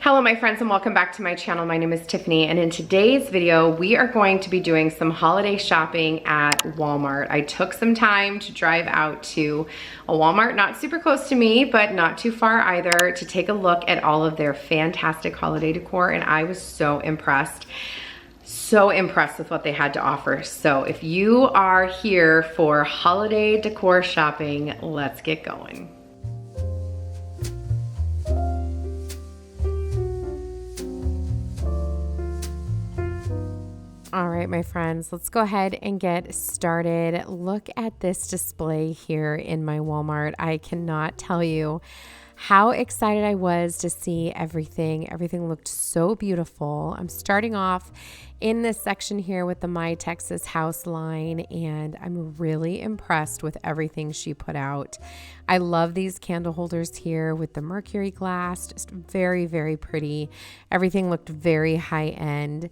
Hello my friends and welcome back to my channel. My name is Tiffany and in today's video we are going to be doing some holiday shopping at Walmart. I took some time to drive out to a Walmart not super close to me but not too far either to take a look at all of their fantastic holiday decor, and I was so impressed with what they had to offer. So if you are here for holiday decor shopping, let's get going. All right, my friends, let's go ahead and get started. Look at this display here in my Walmart. I cannot tell you how excited I was to see everything. Everything looked so beautiful. I'm starting off in this section here with the My Texas House line, and I'm really impressed with everything she put out. I love these candle holders here with the mercury glass, just very, very pretty. Everything looked very high end.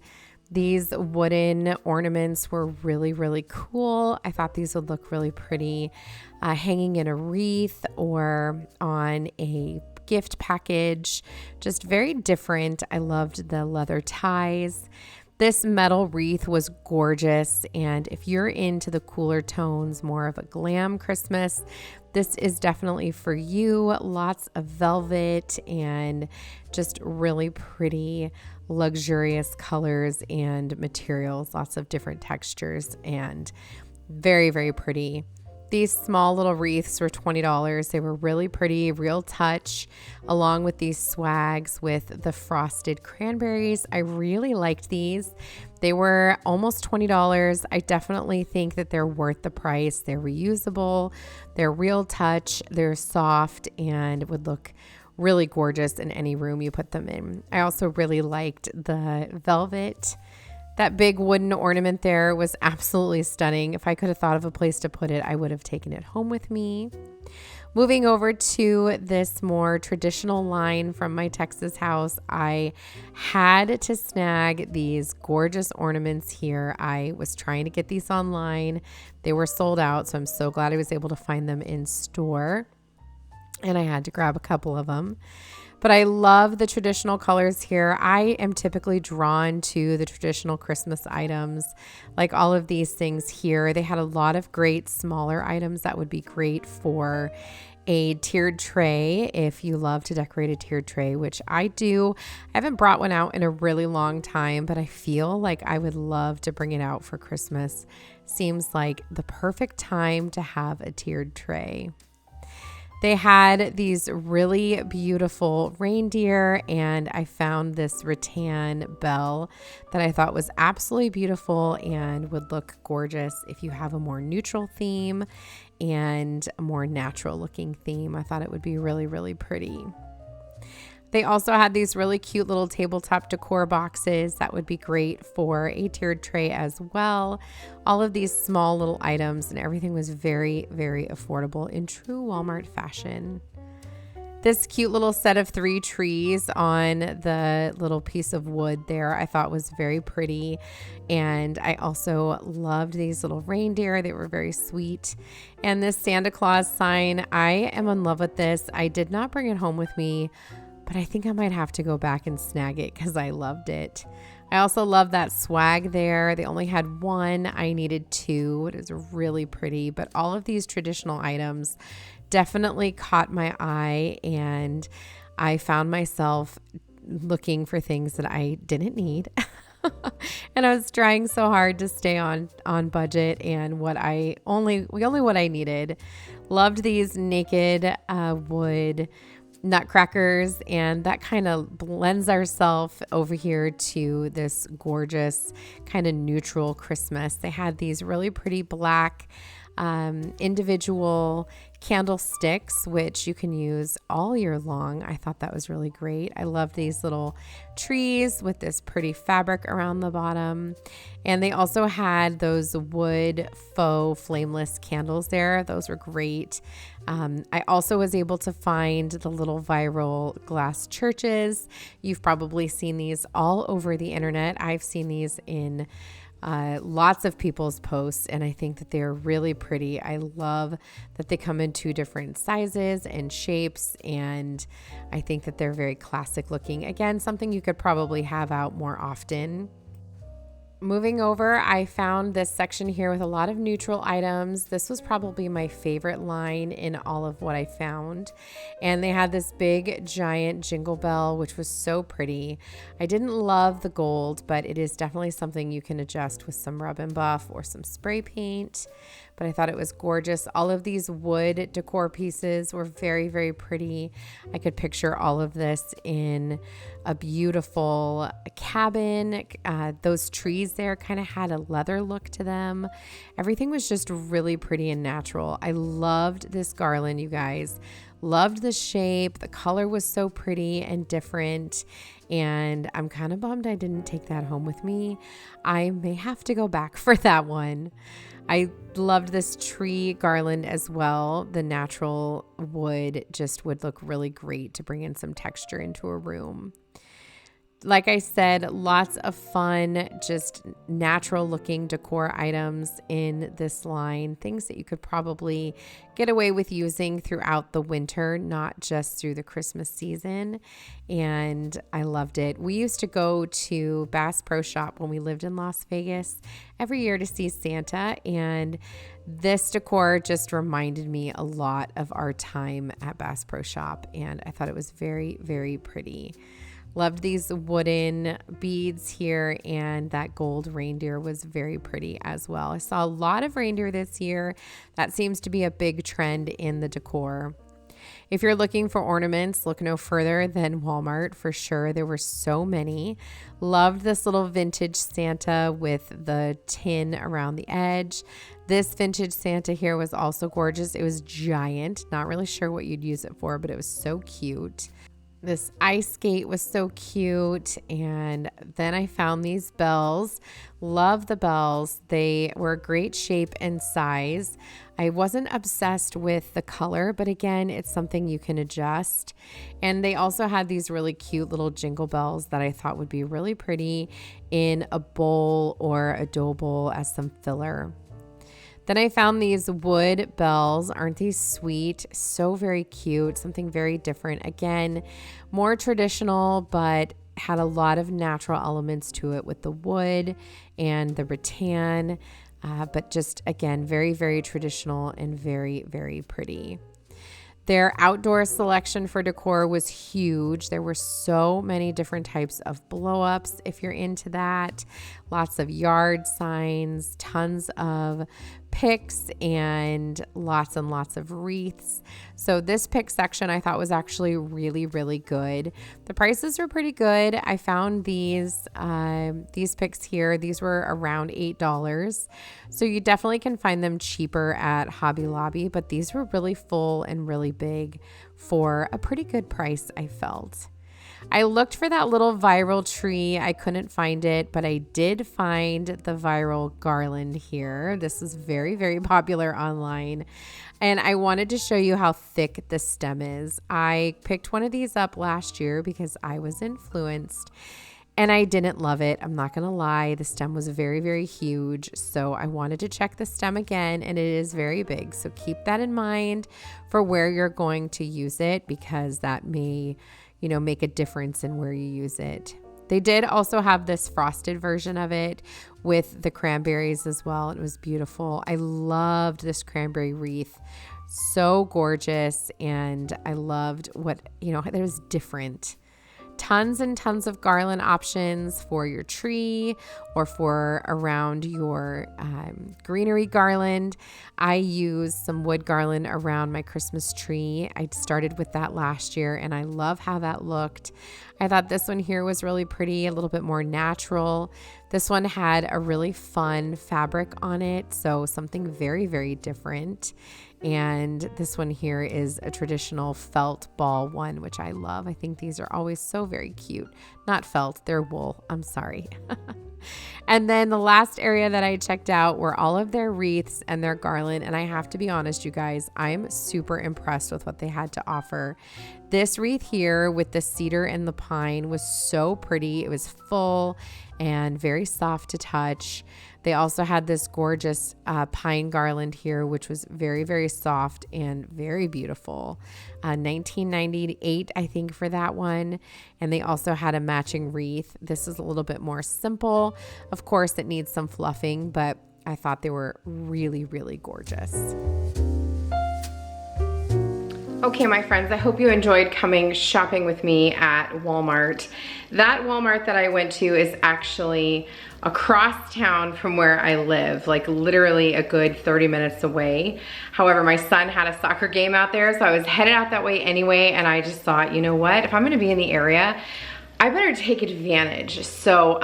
These wooden ornaments were really, really cool. I thought these would look really pretty hanging in a wreath or on a gift package. Just very different. I loved the leather ties. This metal wreath was gorgeous, and if you're into the cooler tones, more of a glam Christmas, this is definitely for you. Lots of velvet and just really pretty, luxurious colors and materials, lots of different textures, and very, very pretty. These small little wreaths were $20. They were really pretty, real touch, along with these swags with the frosted cranberries. I really liked these. They were almost $20. I definitely think that they're worth the price. They're reusable, they're real touch, they're soft, and would look really gorgeous in any room you put them in. I also really liked the velvet. That big wooden ornament there was absolutely stunning. If I could have thought of a place to put it, I would have taken it home with me. Moving over to this more traditional line from My Texas House, I had to snag these gorgeous ornaments here. I was trying to get these online. They were sold out, so I'm so glad I was able to find them in store, and I had to grab a couple of them. But I love the traditional colors here. I am typically drawn to the traditional Christmas items, like all of these things here. They had a lot of great smaller items that would be great for a tiered tray if you love to decorate a tiered tray, which I do. I haven't brought one out in a really long time, but I feel like I would love to bring it out for Christmas. Seems like the perfect time to have a tiered tray. They had these really beautiful reindeer, and I found this rattan bell that I thought was absolutely beautiful and would look gorgeous if you have a more neutral theme and a more natural looking theme. I thought it would be really, really pretty. They also had these really cute little tabletop decor boxes that would be great for a tiered tray as well. All of these small little items, and everything was very, very affordable in true Walmart fashion. This cute little set of 3 trees on the little piece of wood there I thought was very pretty. And I also loved these little reindeer. They were very sweet. And this Santa Claus sign, I am in love with this. I did not bring it home with me, but I think I might have to go back and snag it because I loved it. I also love that swag there. They only had one. I needed 2. It was really pretty, but all of these traditional items definitely caught my eye, and I found myself looking for things that I didn't need. And I was trying so hard to stay on budget and what I needed. Loved these naked wood nutcrackers, and that kind of blends ourselves over here to this gorgeous kind of neutral Christmas. They had these really pretty black individual candlesticks, which you can use all year long. I thought that was really great. I love these little trees with this pretty fabric around the bottom. And they also had those wood faux flameless candles there. Those were great. I also was able to find the little viral glass churches. You've probably seen these all over the internet. I've seen these in lots of people's posts, and I think that they're really pretty. I love that they come in 2 different sizes and shapes, and I think that they're very classic looking. Again, something you could probably have out more often. Moving over, I found this section here with a lot of neutral items. This was probably my favorite line in all of what I found. And they had this big giant jingle bell, which was so pretty. I didn't love the gold, but it is definitely something you can adjust with some rub and buff or some spray paint. But I thought it was gorgeous. All of these wood decor pieces were very, very pretty. I could picture all of this in a beautiful cabin. Those trees there kind of had a leather look to them. Everything was just really pretty and natural. I loved this garland, you guys. Loved the shape. The color was so pretty and different. And I'm kind of bummed I didn't take that home with me. I may have to go back for that one. I loved this tree garland as well. The natural wood just would look really great to bring in some texture into a room. Like I said, lots of fun, just natural looking decor items in this line. Things that you could probably get away with using throughout the winter, not just through the Christmas season. And I loved it. We used to go to Bass Pro Shop when we lived in Las Vegas every year to see Santa. And this decor just reminded me a lot of our time at Bass Pro Shop. And I thought it was very, very pretty. Loved these wooden beads here, and that gold reindeer was very pretty as well. I saw a lot of reindeer this year. That seems to be a big trend in the decor. If you're looking for ornaments, look no further than Walmart for sure. There were so many. Loved this little vintage Santa with the tin around the edge. This vintage Santa here was also gorgeous. It was giant. Not really sure what you'd use it for, but it was so cute. This ice skate was so cute. And then I found these bells. Love the bells. They were a great shape and size. I wasn't obsessed with the color, but again, it's something you can adjust. And they also had these really cute little jingle bells that I thought would be really pretty in a bowl or a dough bowl as some filler. Then I found these wood bells. Aren't these sweet? So very cute. Something very different. Again, more traditional, but had a lot of natural elements to it with the wood and the rattan. But just, again, very, very traditional and very, very pretty. Their outdoor selection for decor was huge. There were so many different types of blow-ups if you're into that. Lots of yard signs, tons of picks, and lots of wreaths. So this pick section I thought was actually really, really good. The prices were pretty good. I found these picks here. These were around $8. So you definitely can find them cheaper at Hobby Lobby, but these were really full and really big for a pretty good price, I felt. I looked for that little viral tree. I couldn't find it, but I did find the viral garland here. This is very, very popular online. And I wanted to show you how thick the stem is. I picked one of these up last year because I was influenced. And I didn't love it. I'm not going to lie. The stem was very, very huge. So I wanted to check the stem again, and it is very big. So keep that in mind for where you're going to use it, because that may, make a difference in where you use it. They did also have this frosted version of it with the cranberries as well. It was beautiful. I loved this cranberry wreath. So gorgeous. And I loved it was different. Tons and tons of garland options for your tree or for around your greenery garland. I used some wood garland around my Christmas tree. I started with that last year, and I love how that looked. I thought this one here was really pretty, a little bit more natural. This one had a really fun fabric on it, so something very, very different. And this one here is a traditional felt ball one, which I love. I think these are always so very cute. Not felt, they're wool. I'm sorry. And then the last area that I checked out were all of their wreaths and their garland. And I have to be honest, you guys, I'm super impressed with what they had to offer. This wreath here with the cedar and the pine was so pretty. It was full and very soft to touch. They also had this gorgeous pine garland here, which was very, very soft and very beautiful. $19.98, I think, for that one. And they also had a matching wreath. This is a little bit more simple. Of course, it needs some fluffing, but I thought they were really, really gorgeous. Okay, my friends, I hope you enjoyed coming shopping with me at Walmart. That Walmart that I went to is actually across town from where I live, like literally a good 30 minutes away. However, my son had a soccer game out there, so I was headed out that way anyway, and I just thought, you know what, if I'm gonna be in the area, I better take advantage. So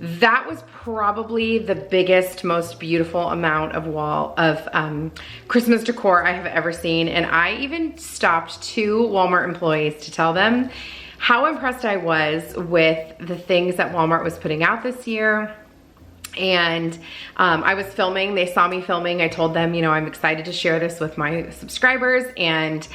that was probably the biggest, most beautiful amount of Christmas decor I have ever seen. And I even stopped 2 Walmart employees to tell them how impressed I was with the things that Walmart was putting out this year. And I was filming, they saw me filming. I told them, you know, I'm excited to share this with my subscribers, and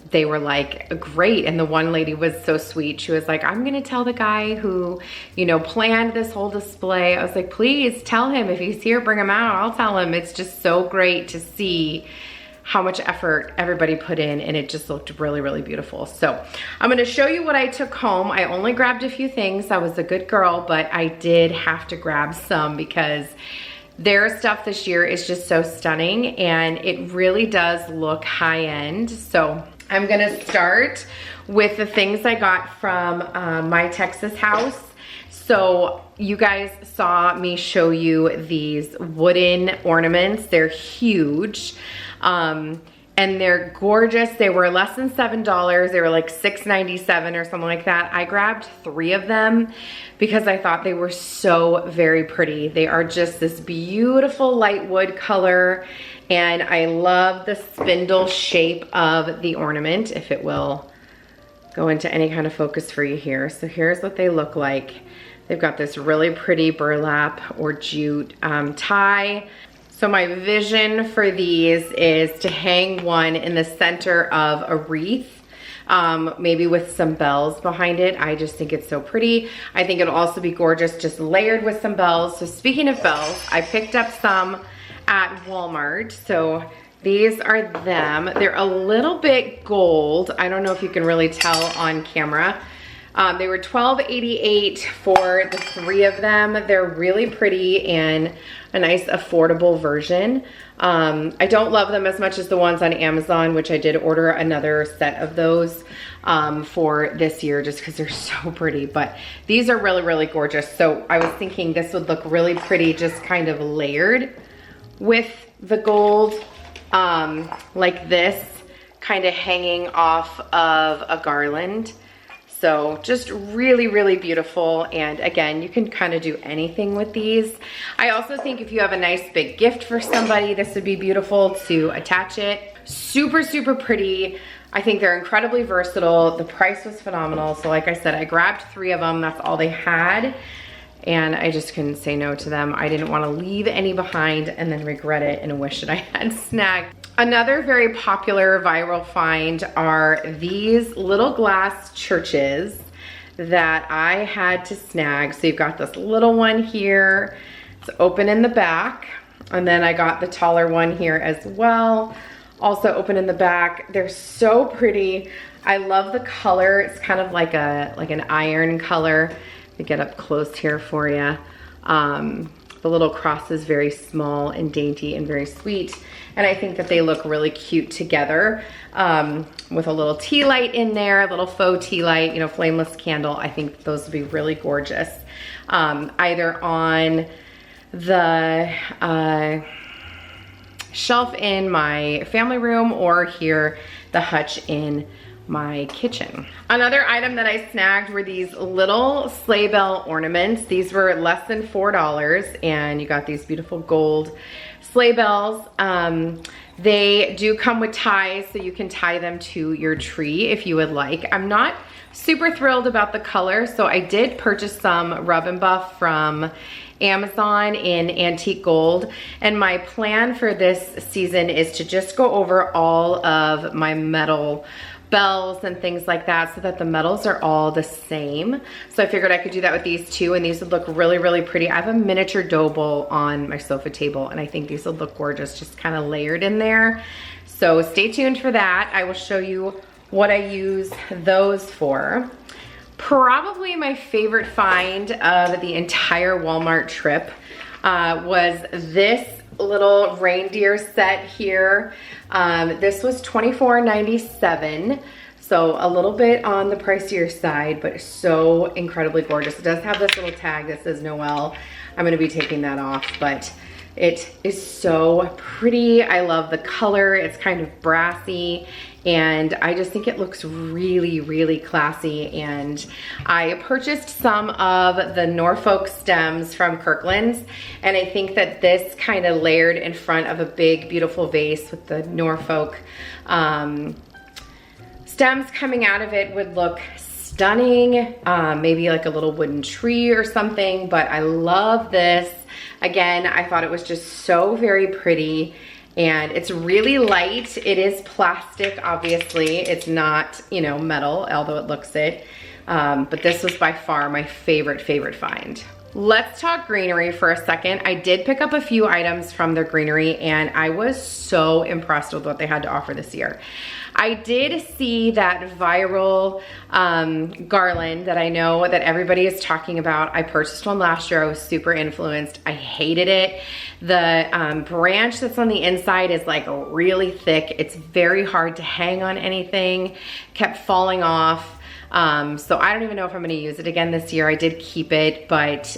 they were like, great. And the one lady was so sweet. She was like, I'm gonna tell the guy who, you know, planned this whole display. I was like, please tell him, if he's here, bring him out. I'll tell him. It's just so great to see how much effort everybody put in, and it just looked really, really beautiful. So I'm gonna show you what I took home. I only grabbed a few things. I was a good girl, but I did have to grab some because their stuff this year is just so stunning, and it really does look high end. So I'm gonna start with the things I got from my Texas house. So you guys saw me show you these wooden ornaments. They're huge. And they're gorgeous. They were less than $7. They were like $6.97 or something like that. I grabbed 3 of them because I thought they were so very pretty. They are just this beautiful light wood color, and I love the spindle shape of the ornament, if it will go into any kind of focus for you here. So here's what they look like. They've got this really pretty burlap or jute tie. So my vision for these is to hang one in the center of a wreath, maybe with some bells behind it. I just think it's so pretty. I think it'll also be gorgeous just layered with some bells. So speaking of bells, I picked up some at Walmart. So these are them. They're a little bit gold. I don't know if you can really tell on camera. They were $12.88 for the 3 of them. They're really pretty and a nice affordable version. I don't love them as much as the ones on Amazon, which I did order another set of those for this year just because they're so pretty. But these are really, really gorgeous. So I was thinking this would look really pretty just kind of layered with the gold, like this, kind of hanging off of a garland. So just really, really beautiful. And again, you can kind of do anything with these. I also think if you have a nice big gift for somebody, this would be beautiful to attach it. Super, super pretty. I think they're incredibly versatile. The price was phenomenal. So like I said, I grabbed 3 of them. That's all they had. And I just couldn't say no to them. I didn't want to leave any behind and then regret it and wish that I had snagged. Another very popular viral find are these little glass churches that I had to snag. So you've got this little one here. It's open in the back. And then I got the taller one here as well. Also open in the back. They're so pretty. I love the color. It's kind of like an iron color. Let me get up close here for you. The little cross is very small and dainty and very sweet. And I think that they look really cute together with a little tea light in there, a little faux tea light, you know, flameless candle. I think those would be really gorgeous. Either on the shelf in my family room or here, the hutch in my kitchen. Another item that I snagged were these little sleigh bell ornaments. These were less than $4 and you got these beautiful gold sleigh bells. They do come with ties, so you can tie them to your tree if you would like. I'm not super thrilled about the color, so I did purchase some Rub and Buff from Amazon in antique gold, and my plan for this season is to just go over all of my metal bells and things like that so that the metals are all the same. So I figured I could do that with these two, and these would look really, really pretty. I have a miniature dough bowl on my sofa table, and I think these would look gorgeous just kind of layered in there. So stay tuned for that. I will show you what I use those for. Probably my favorite find of the entire Walmart trip was this little reindeer set here. This was $24.97, so a little bit on the pricier side, but so incredibly gorgeous. It does have this little tag that says Noel. I'm gonna be taking that off, but it is so pretty. I love the color. It's kind of brassy, and I just think it looks really, really classy. And I purchased some of the Norfolk stems from Kirkland's, and I think that this kind of layered in front of a big, beautiful vase with the Norfolk stems coming out of it would look stunning. Maybe like a little wooden tree or something, but I love this. Again, I thought it was just so very pretty, and it's really light. It is plastic, obviously. It's not, you know, metal, although it looks it. But this was by far my favorite find. Let's talk greenery for a second. I did pick up a few items from their greenery, and I was so impressed with what they had to offer this year. I did see that viral garland that I know that everybody is talking about. I purchased one last year. I was super influenced. I hated it. The branch that's on the inside is like really thick. It's very hard to hang on anything. Kept falling off. So I don't even know if I'm gonna use it again this year. I did keep it, but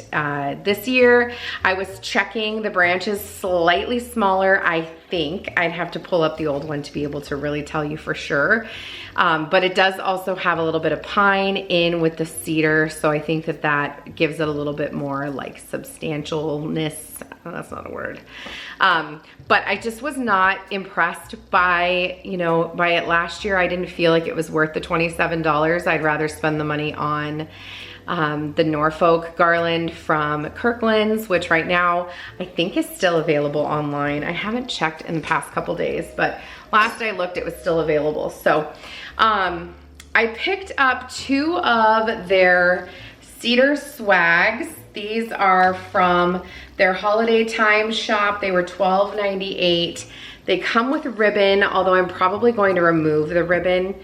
this year I was checking the branches slightly smaller. I think I'd have to pull up the old one to be able to really tell you for sure. But it does also have a little bit of pine in with the cedar, so I think that that gives it a little bit more like substantialness. Oh, that's not a word. But I just was not impressed by, you know, by it last year. I didn't feel like it was worth the $27. I'd rather spend the money on the Norfolk garland from Kirkland's, which right now I think is still available online. I haven't checked in the past couple days, but last I looked it was still available. So I picked up two of their cedar swags. These are from their holiday time shop. They were $12.98. They come with ribbon, although I'm probably going to remove the ribbon.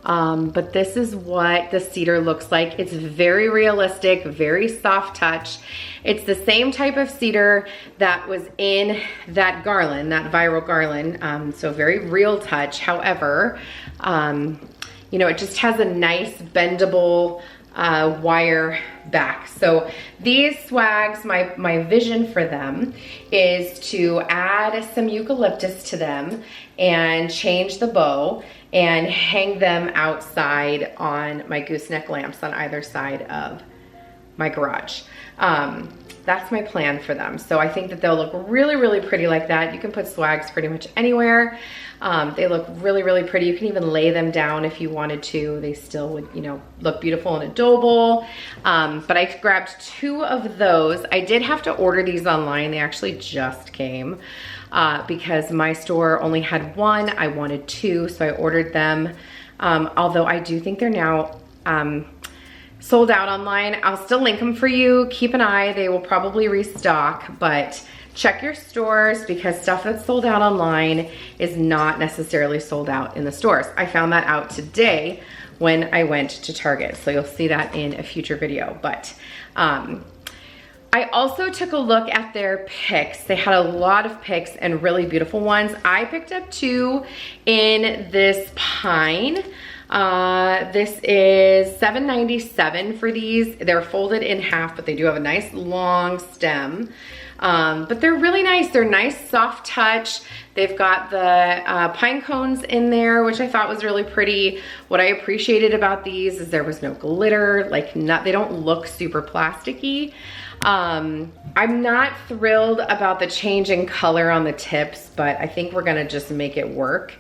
But this is what the cedar looks like. It's very realistic, very soft touch. It's the same type of cedar that was in that garland, that viral garland. So very real touch. However, you know, it just has a nice bendable wire back. So these swags, my vision for them is to add some eucalyptus to them and change the bow and hang them outside on my gooseneck lamps on either side of my garage. That's my plan for them. So I think that they'll look really, really pretty like that. You can put swags pretty much anywhere. They look really, really pretty. You can even lay them down if you wanted to. They still would, you know, look beautiful in a dough bowl. But I grabbed two of those. I did have to order these online. They actually just came because my store only had one. I wanted two, so I ordered them. Although I do think they're now sold out online. I'll still link them for you. Keep an eye. They will probably restock, but check your stores because stuff that's sold out online is not necessarily sold out in the stores. I found that out today when I went to Target, so you'll see that in a future video. But I also took a look at their picks. They had a lot of picks and really beautiful ones. I picked up two in this pine. This is $7.97 for these. They're folded in half, but they do have a nice long stem. But they're really nice. They're nice, soft touch. They've got the pine cones in there, which I thought was really pretty. What I appreciated about these is there was no glitter, like they don't look super plasticky. I'm not thrilled about the change in color on the tips, but I think we're gonna just make it work.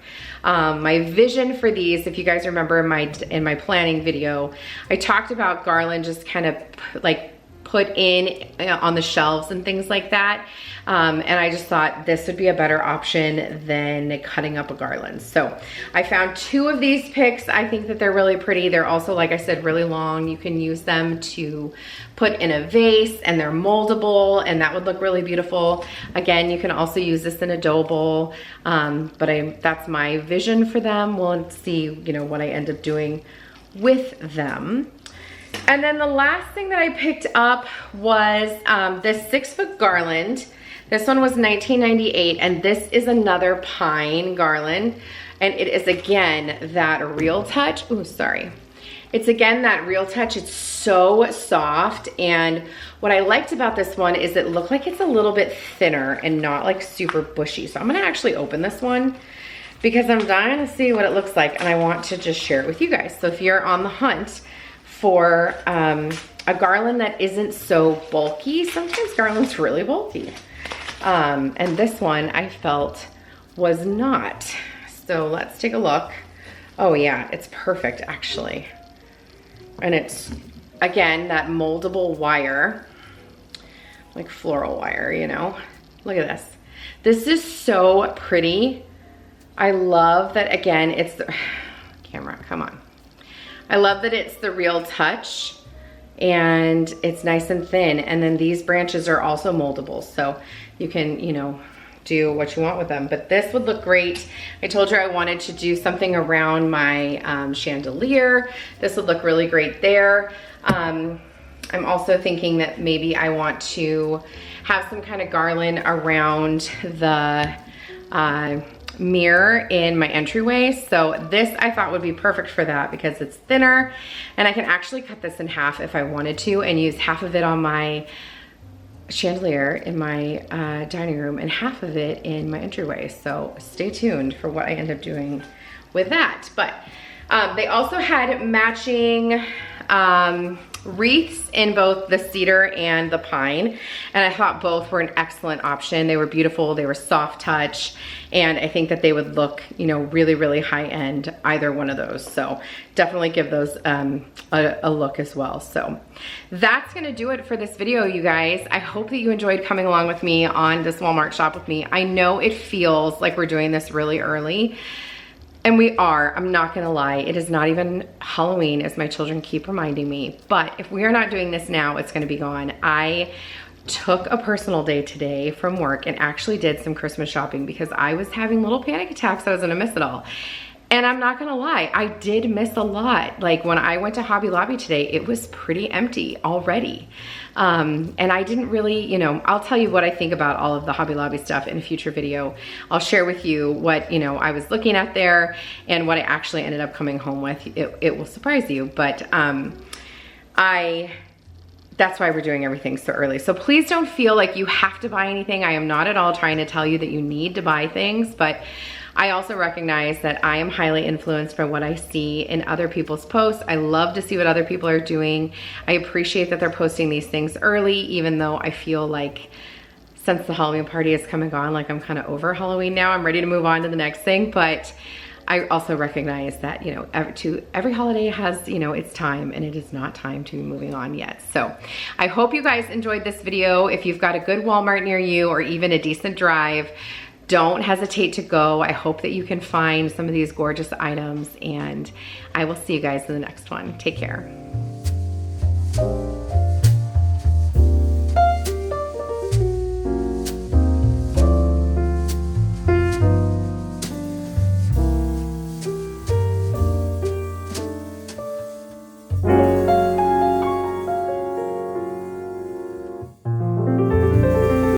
My vision for these, if you guys remember in my planning video, I talked about garland just kind of like put in on the shelves and things like that. And I just thought this would be a better option than cutting up a garland. So I found 2 of these picks. I think that they're really pretty. They're also, like I said, really long. You can use them to put in a vase, and they're moldable, and that would look really beautiful. Again, you can also use this in a dough bowl, but that's my vision for them. We'll see, you know, what I end up doing with them. And then the last thing that I picked up was this 6-foot garland. This one was $19.98, and this is another pine garland, and it is again that real touch. Ooh, sorry. It's again that real touch. It's so soft, and what I liked about this one is it looked like it's a little bit thinner and not like super bushy. So I'm gonna actually open this one because I'm dying to see what it looks like, and I want to just share it with you guys. So if you're on the hunt for a garland that isn't so bulky, sometimes garland's really bulky. And this one I felt was not. So let's take a look. Oh yeah, it's perfect actually. And it's, again, that moldable wire, like floral wire, you know? Look at this. This is so pretty. I love that, again, it's the, camera, come on. I love that it's the real touch, and it's nice and thin. And then these branches are also moldable, so you can, you know, do what you want with them. But this would look great. I told you I wanted to do something around my chandelier. This would look really great there. I'm also thinking that maybe I want to have some kind of garland around the mirror in my entryway. So this I thought would be perfect for that because it's thinner, and I can actually cut this in half if I wanted to and use half of it on my chandelier in my dining room and half of it in my entryway. So stay tuned for what I end up doing with that. But they also had matching wreaths in both the cedar and the pine, and I thought both were an excellent option. They were beautiful, they were soft touch, and I think that they would look, you know, really, really high end, either one of those. So definitely give those a look as well. So that's gonna do it for this video, you guys. I hope that you enjoyed coming along with me on this Walmart shop with me. I know it feels like we're doing this really early, and we are, I'm not gonna lie. It is not even Halloween, as my children keep reminding me. But if we are not doing this now, it's gonna be gone. I took a personal day today from work and actually did some Christmas shopping because I was having little panic attacks. I was gonna miss it all. And I'm not gonna lie, I did miss a lot. Like when I went to Hobby Lobby today, it was pretty empty already. And I didn't really, you know, I'll tell you what I think about all of the Hobby Lobby stuff in a future video. I'll share with you what, you know, I was looking at there and what I actually ended up coming home with. It will surprise you, but that's why we're doing everything so early. So please don't feel like you have to buy anything. I am not at all trying to tell you that you need to buy things, but I also recognize that I am highly influenced by what I see in other people's posts. I love to see what other people are doing. I appreciate that they're posting these things early, even though I feel like since the Halloween party has come and gone, like I'm kind of over Halloween now. I'm ready to move on to the next thing, but I also recognize that, you know, every holiday has, you know, its time, and it is not time to be moving on yet. So I hope you guys enjoyed this video. If you've got a good Walmart near you or even a decent drive, don't hesitate to go. I hope that you can find some of these gorgeous items, and I will see you guys in the next one. Take care.